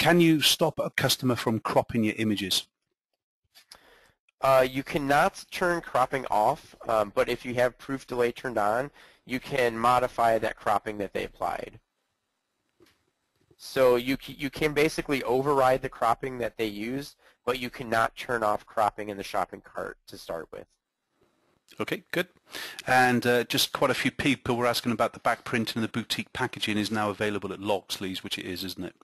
Can you stop a customer from cropping your images? You cannot turn cropping off, but if you have proof delay turned on, you can modify that cropping that they applied. So you can basically override the cropping that they used, but you cannot turn off cropping in the shopping cart to start with. Okay, good. And just quite a few people were asking about the back printing and the boutique packaging is now available at Loxley's, which it is, isn't it?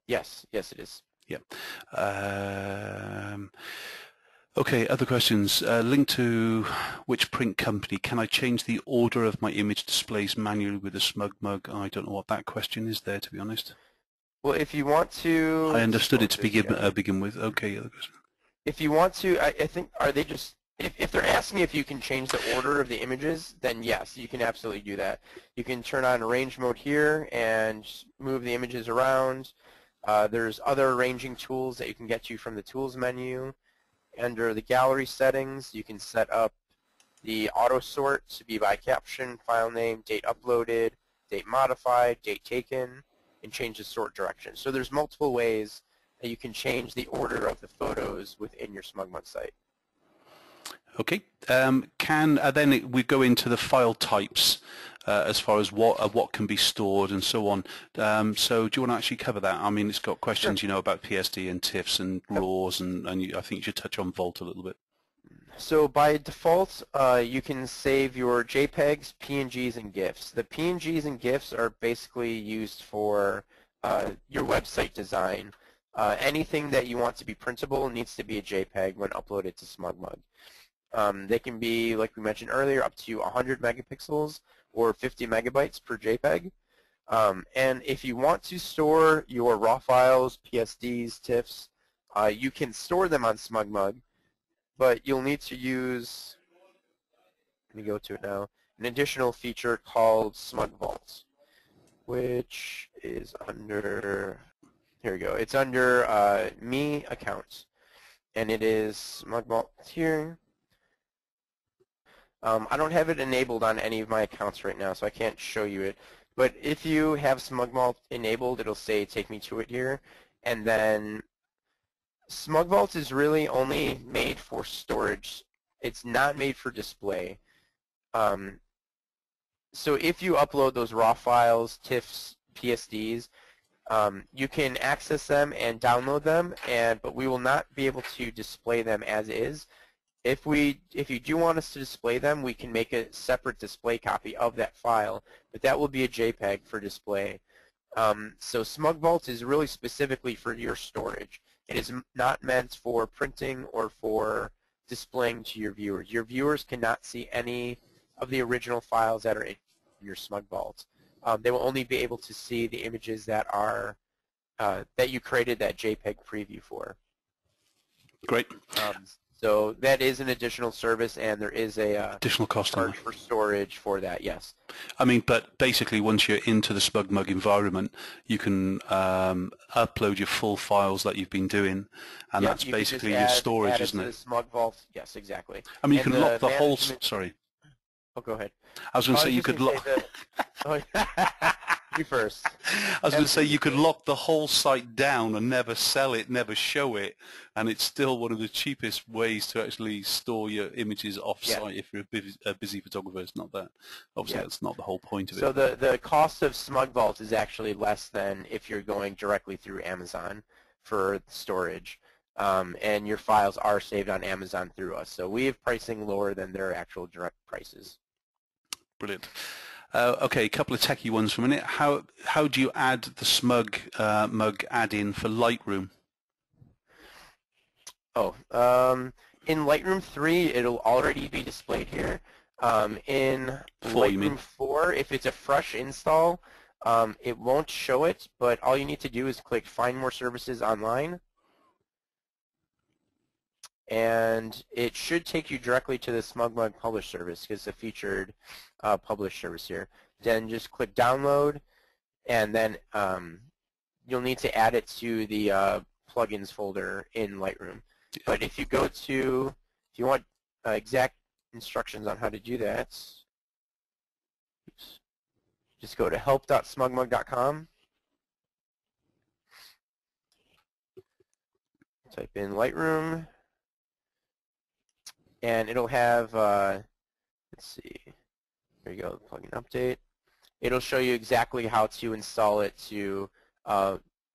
Yes, yes, it is. Yeah. Okay, other questions. Link to which print company? Can I change the order of my image displays manually with a SmugMug? I don't know what that question is there, to be honest. Well, if you want to... I understood it to begin with. Okay, other question. If you want to, I think, are they just... If they're asking if you can change the order of the images, then yes, you can absolutely do that. You can turn on arrange mode here and move the images around. There's other arranging tools that you can get to from the tools menu. Under the gallery settings, you can set up the auto sort to be by caption, file name, date uploaded, date modified, date taken, and change the sort direction. So there's multiple ways that you can change the order of the photos within your SmugMug site. Okay. Then we go into the file types as far as what can be stored and so on. So do you want to actually cover that? I mean, it's got questions, Sure. you know, about PSD and TIFFs and RAWs, and I think you should touch on Vault a little bit. So by default, you can save your JPEGs, PNGs, and GIFs. The PNGs and GIFs are basically used for your website design. Anything that you want to be printable needs to be a JPEG when uploaded to SmugMug. They can be, like we mentioned earlier, up to 100 megapixels or 50 megabytes per JPEG. And if you want to store your raw files, PSDs, TIFFs, you can store them on SmugMug, but you'll need to use, let me go to it now, an additional feature called SmugVault, which is under, here we go, it's under Me Accounts, and it is SmugVault here. I don't have it enabled on any of my accounts right now, so I can't show you it. But if you have SmugVault enabled, it'll say take me to it here. And then SmugVault is really only made for storage. It's not made for display. So if you upload those raw files, TIFFs, PSDs, you can access them and download them, but we will not be able to display them as is. If you do want us to display them, we can make a separate display copy of that file, but that will be a JPEG for display. So SmugVault is really specifically for your storage. It is not meant for printing or for displaying to your viewers. Your viewers cannot see any of the original files that are in your SmugVault. They will only be able to see the images that are that you created that JPEG preview for. Great. So that is an additional service, and there is a additional cost charge for storage for that, yes. I mean, but basically once you're into the SmugMug environment, you can upload your full files that you've been doing, and that's basically your storage, isn't it? To the SmugVault, yes, exactly. I mean, you can lock the whole... Sorry. Oh, go ahead. I was going to say you could lock... You first. I was going to say you could lock the whole site down and never sell it, never show it, and it's still one of the cheapest ways to actually store your images off-site if you're a busy photographer. It's not that. Obviously, that's not the whole point of it. So the cost of SmugVault is actually less than if you're going directly through Amazon for storage, and your files are saved on Amazon through us. So we have pricing lower than their actual direct prices. Brilliant. Okay, a couple of techie ones for a minute. How do you add the SmugMug add-in for Lightroom? Oh, in Lightroom 3, it'll already be displayed here. In Lightroom 4, if it's a fresh install, it won't show it, but all you need to do is click Find More Services Online, and it should take you directly to the SmugMug Publish service because it's a featured publish service here. Then just click Download, and then you'll need to add it to the plugins folder in Lightroom. But if you go to, if you want exact instructions on how to do that, just go to help.smugmug.com. type in Lightroom, and it'll have, let's see, there you go, plugin update. It'll show you exactly how to install it to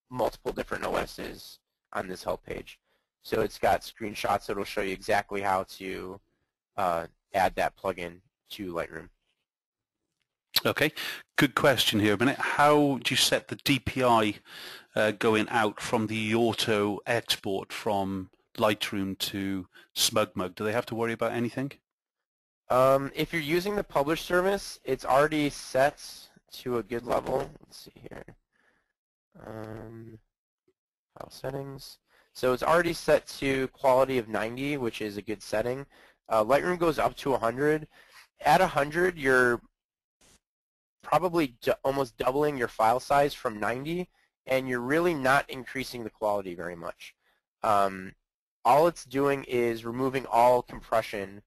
multiple different OSs on this help page. So it's got screenshots that'll show you exactly how to add that plugin to Lightroom. Okay, good question here a minute. How do you set the DPI going out from the auto export from Lightroom to SmugMug? Do they have to worry about anything? If you're using the publish service, it's already set to a good level. Let's see here. File settings. So it's already set to quality of 90, which is a good setting. Lightroom goes up to 100. At 100, you're probably almost doubling your file size from 90, and you're really not increasing the quality very much. All it's doing is removing all compression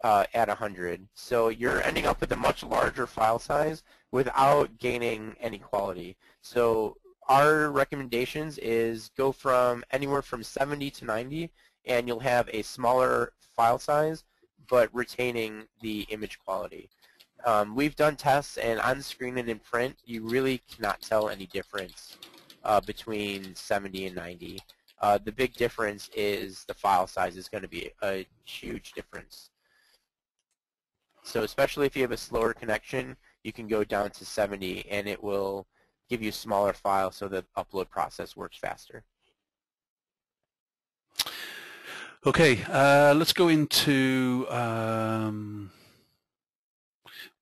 at 100. So you're ending up with a much larger file size without gaining any quality. So our recommendations is go from anywhere from 70 to 90, and you'll have a smaller file size, but retaining the image quality. We've done tests, and on screen and in print, you really cannot tell any difference between 70 and 90. The big difference is the file size is going to be a huge difference. So especially if you have a slower connection, you can go down to 70, and it will give you a smaller file so the upload process works faster. Okay, let's go into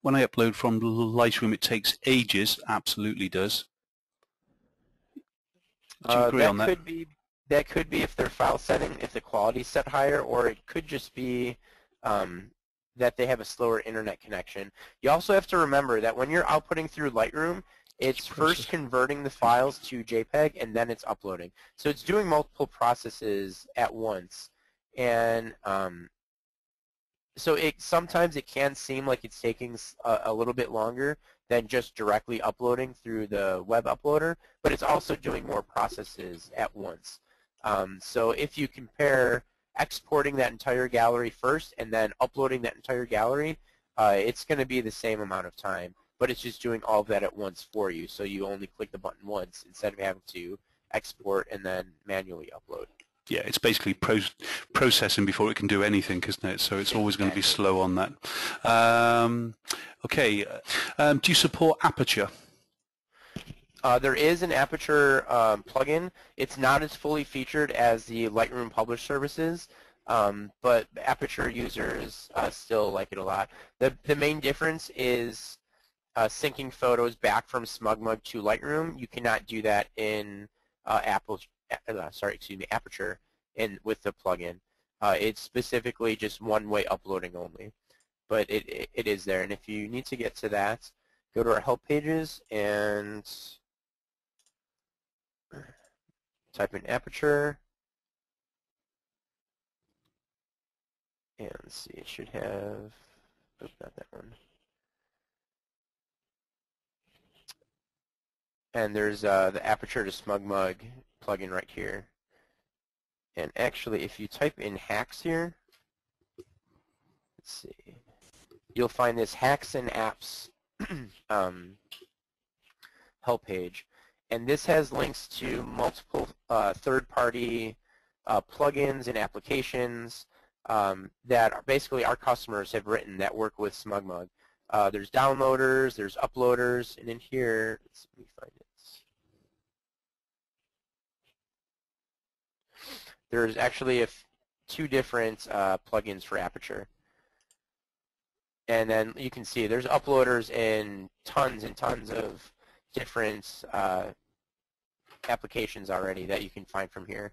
when I upload from Lightroom, it takes ages. Absolutely does. Do you agree on that? That could be if their file setting, if the quality's set higher, or it could just be that they have a slower internet connection. You also have to remember that when you're outputting through Lightroom, it's first converting the files to JPEG, and then it's uploading. So it's doing multiple processes at once. And so sometimes it can seem like it's taking a little bit longer than just directly uploading through the web uploader, but it's also doing more processes at once. So if you compare exporting that entire gallery first and then uploading that entire gallery, it's going to be the same amount of time, but it's just doing all of that at once for you. So you only click the button once instead of having to export and then manually upload. Yeah, it's basically processing before it can do anything, isn't it? So it's always going to be slow on that. Okay, do you support Aperture? There is an Aperture plugin. It's not as fully featured as the Lightroom Publish services, but Aperture users still like it a lot. The main difference is syncing photos back from SmugMug to Lightroom. You cannot do that in Aperture with the plugin. It's specifically just one-way uploading only, but it is there. And if you need to get to that, go to our help pages and type in Aperture, and let's see, it should have, oops, not that one. And there's the Aperture to SmugMug plugin right here. And actually, if you type in hacks here, let's see, you'll find this hacks and apps help page. And this has links to multiple third-party plugins and applications that are basically our customers have written that work with SmugMug. There's downloaders, there's uploaders, and in here, let me find it. There's actually two different plugins for Aperture. And then you can see there's uploaders in tons and tons of different applications already that you can find from here.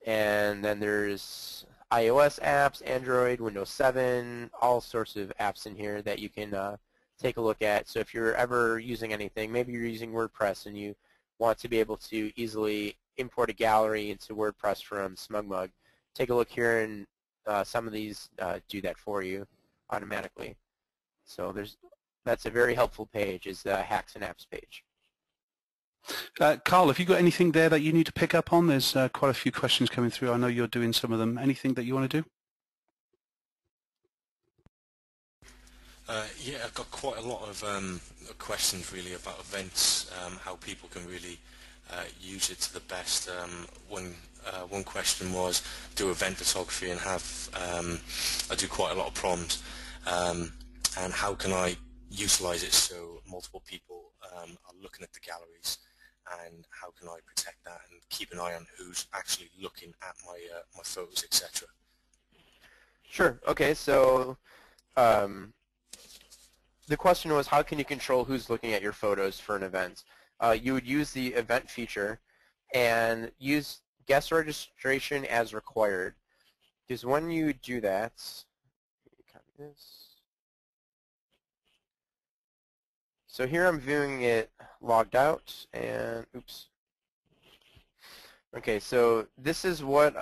And then there's iOS apps, Android, Windows 7, all sorts of apps in here that you can take a look at. So if you're ever using anything, maybe you're using WordPress and you want to be able to easily import a gallery into WordPress from SmugMug, take a look here, and some of these do that for you automatically. So that's a very helpful page, is the Hacks and Apps page. Carl, have you got anything there that you need to pick up on? There's quite a few questions coming through. I know you're doing some of them. Anything that you want to do? Yeah, I've got quite a lot of questions really about events, how people can really use it to the best. One question was, do event photography and I do quite a lot of proms, and how can I utilize it so multiple people are looking at the galleries, and how can I protect that and keep an eye on who's actually looking at my photos, etc. Sure. Okay. So the question was, how can you control who's looking at your photos for an event? You would use the event feature and use guest registration as required. Because when you do that, copy this. So here I'm viewing it logged out, and oops. Okay, so this is what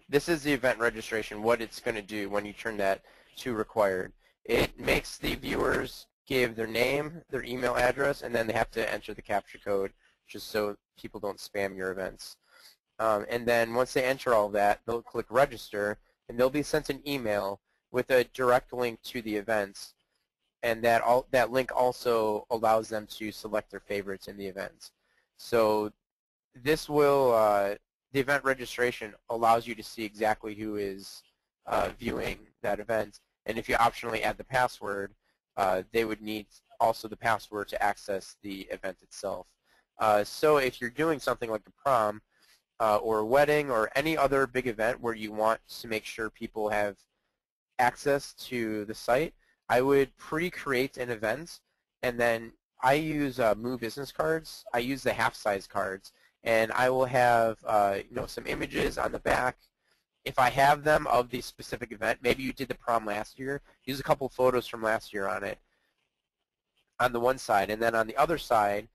this is the event registration. What it's going to do when you turn that to required. It makes the viewers give their name, their email address, and then they have to enter the captcha code just so people don't spam your events. And then once they enter all that, they'll click register, and they'll be sent an email with a direct link to the events. And that link also allows them to select their favorites in the events. So this will, the event registration allows you to see exactly who is viewing that event. And if you optionally add the password, they would need also the password to access the event itself. So if you're doing something like a prom or a wedding or any other big event where you want to make sure people have access to the site, I would pre-create an event, and then I use Moo business cards. I use the half-size cards, and I will have some images on the back. If I have them of the specific event, maybe you did the prom last year, use a couple photos from last year on it, on the one side. And then on the other side,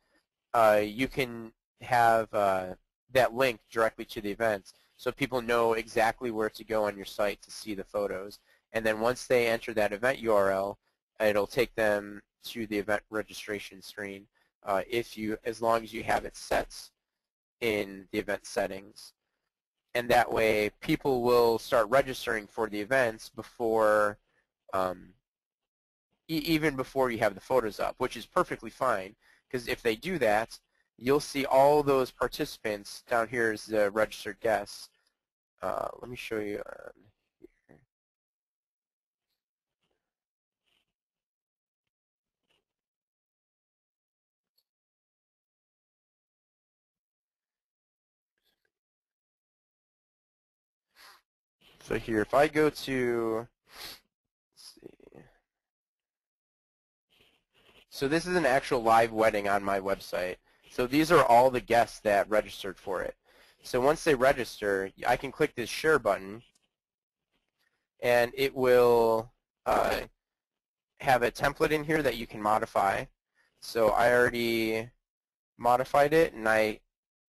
you can have that link directly to the event so people know exactly where to go on your site to see the photos. And then once they enter that event URL, it'll take them to the event registration screen as long as you have it set in the event settings. And that way, people will start registering for the events before, even before you have the photos up, which is perfectly fine. Because if they do that, you'll see all those participants down here as the registered guests. Let me show you here. So here, if I go to, let's see. So this is an actual live wedding on my website. So these are all the guests that registered for it. So once they register, I can click this share button, and it will have a template in here that you can modify. So I already modified it, and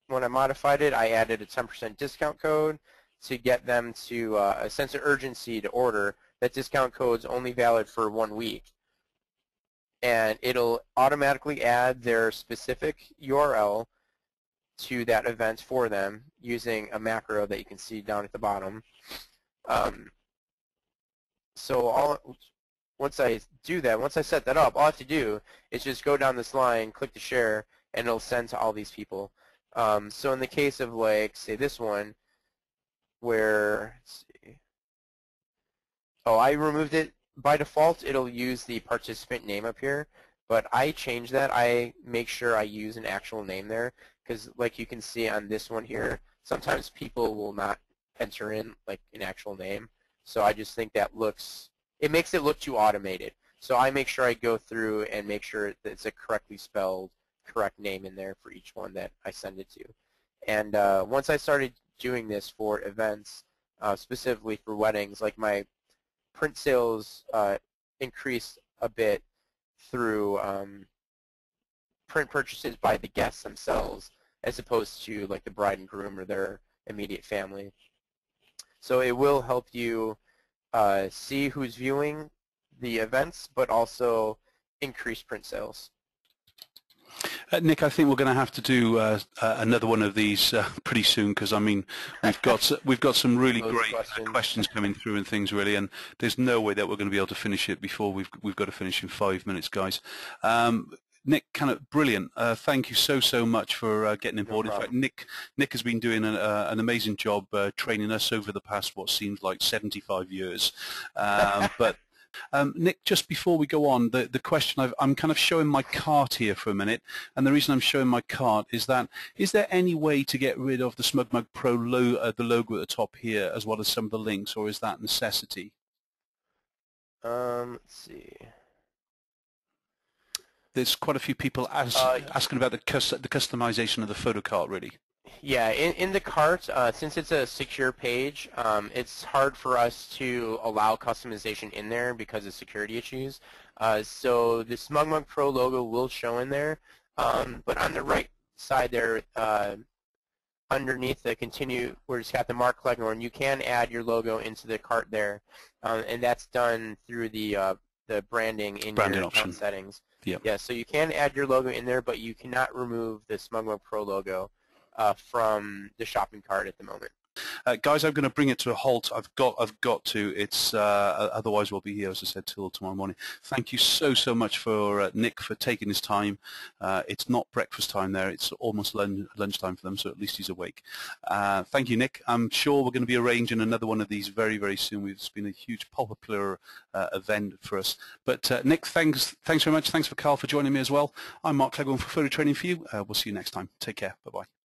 when I modified it, I added a 10% discount code to get them to a sense of urgency to order. That discount code's only valid for 1 week. And it'll automatically add their specific URL to that event for them using a macro that you can see down at the bottom. Once I do that, once I set that up, all I have to do is just go down this line, click the share, and it'll send to all these people. So in the case of, like, say this one, where, let's see, I removed it. By default, it'll use the participant name up here, but I change that. I make sure I use an actual name there, because like you can see on this one here, sometimes people will not enter in like an actual name. So I just think that it makes it look too automated. So I make sure I go through and make sure that it's a correctly spelled, correct name in there for each one that I send it to. And once I started doing this for events, specifically for weddings, like my print sales increased a bit through print purchases by the guests themselves, as opposed to like the bride and groom or their immediate family. So it will help you see who's viewing the events, but also increase print sales. Nick, I think we're going to have to do another one of these pretty soon, because I mean we've got some really great questions coming through and things really, and there's no way that we're going to be able to finish it before we've got to finish in 5 minutes, guys. Nick, kind of brilliant. Thank you so much for getting on board. In fact, Nick has been doing an amazing job training us over the past what seems like 75 years, but. Nick, just before we go on, the question, I'm kind of showing my cart here for a minute, and the reason I'm showing my cart is that, is there any way to get rid of the SmugMug Pro the logo at the top here, as well as some of the links, or is that necessity? Let's see. There's quite a few people asking about the customization of the photo cart, really. Yeah, in the cart, since it's a secure page, it's hard for us to allow customization in there because of security issues. So the SmugMug Pro logo will show in there, but on the right side there, underneath the continue, where it's got the mark Cleghorn, you can add your logo into the cart there, and that's done through the branding in your account settings. Yep. Yeah, so you can add your logo in there, but you cannot remove the SmugMug Pro logo from the shopping cart at the moment. Guys, I'm going to bring it to a halt. I've got to. It's otherwise we'll be here, as I said, till tomorrow morning. Thank you so much for Nick for taking his time. It's not breakfast time there. It's almost lunchtime for them, so at least he's awake. Thank you, Nick. I'm sure we're going to be arranging another one of these very soon. It's been a huge popular event for us. But Nick, thanks very much. Thanks for Carl for joining me as well. I'm Mark Cleghorn for Photo Training for You. We'll see you next time. Take care. Bye bye.